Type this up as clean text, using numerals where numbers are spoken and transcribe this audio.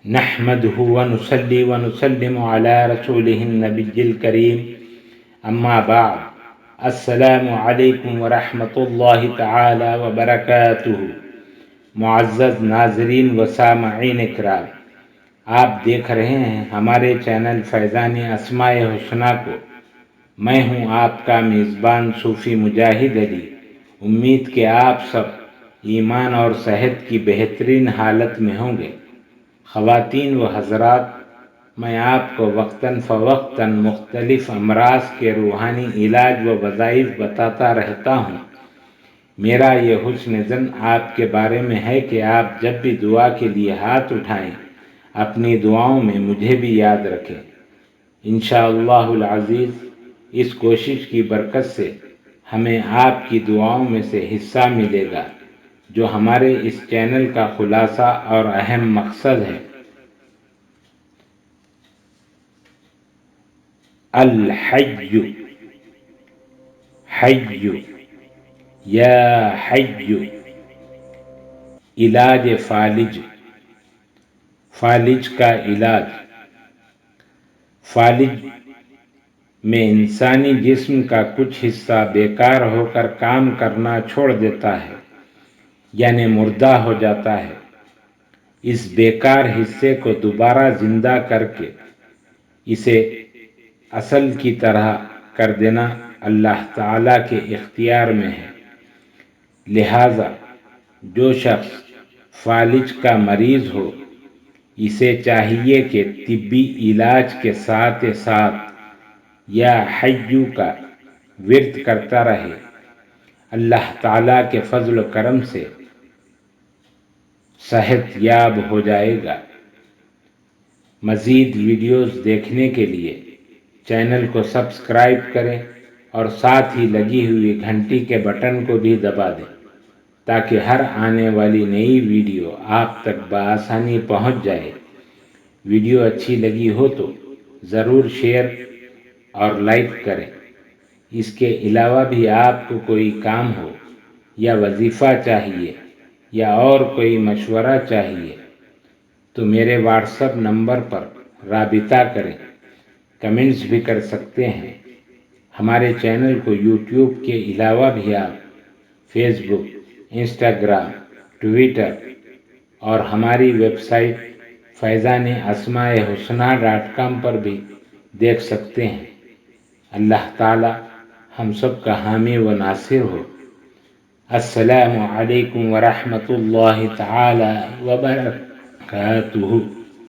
نحمده ونصلي ونسلم على رسوله النبي الكريم اما بعد السلام علیکم ورحمۃ اللہ تعالی وبرکاتہ۔ معزز ناظرین و سامعین اکرام، آپ دیکھ رہے ہیں ہمارے چینل فیضان اسماء حسنی کو۔ میں ہوں آپ کا میزبان صوفی مجاہد علی۔ امید کہ آپ سب ایمان اور صحت کی بہترین حالت میں ہوں گے۔ خواتین و حضرات، میں آپ کو وقتاً فوقتاً مختلف امراض کے روحانی علاج و وظائف بتاتا رہتا ہوں۔ میرا یہ حسن ظن آپ کے بارے میں ہے کہ آپ جب بھی دعا کے لیے ہاتھ اٹھائیں، اپنی دعاؤں میں مجھے بھی یاد رکھیں۔ انشاءاللہ العزیز اس کوشش کی برکت سے ہمیں آپ کی دعاؤں میں سے حصہ ملے گا، جو ہمارے اس چینل کا خلاصہ اور اہم مقصد ہے۔ الحی حی یا حی، علاج فالج۔ فالج کا علاج۔ فالج میں انسانی جسم کا کچھ حصہ بیکار ہو کر کام کرنا چھوڑ دیتا ہے، یعنی مردہ ہو جاتا ہے۔ اس بیکار حصے کو دوبارہ زندہ کر کے اسے اصل کی طرح کر دینا اللہ تعالیٰ کے اختیار میں ہے۔ لہٰذا جو شخص فالج کا مریض ہو، اسے چاہیے کہ طبی علاج کے ساتھ ساتھ یا حیّ کا ورد کرتا رہے۔ اللہ تعالیٰ کے فضل و کرم سے صحت یاب ہو جائے گا۔ مزید ویڈیوز دیکھنے کے لیے چینل کو سبسکرائب کریں اور ساتھ ہی لگی ہوئی گھنٹی کے بٹن کو بھی دبا دیں تاکہ ہر آنے والی نئی ویڈیو آپ تک بآسانی پہنچ جائے۔ ویڈیو اچھی لگی ہو تو ضرور شیئر اور لائک کریں۔ اس کے علاوہ بھی آپ کو کوئی کام ہو یا وظیفہ چاہیے یا اور کوئی مشورہ چاہیے تو میرے واٹس ایپ نمبر پر رابطہ کریں۔ کمنٹس بھی کر سکتے ہیں۔ ہمارے چینل کو یوٹیوب کے علاوہ بھی آپ فیس بک، انسٹاگرام، ٹویٹر اور ہماری ویب سائٹ فیضان اسماء حسنی.com پر بھی دیکھ سکتے ہیں۔ اللہ تعالی ہم سب کا حامی و ناصر ہو۔ السلام علیکم ورحمۃ اللہ تعالی وبرکاتہ۔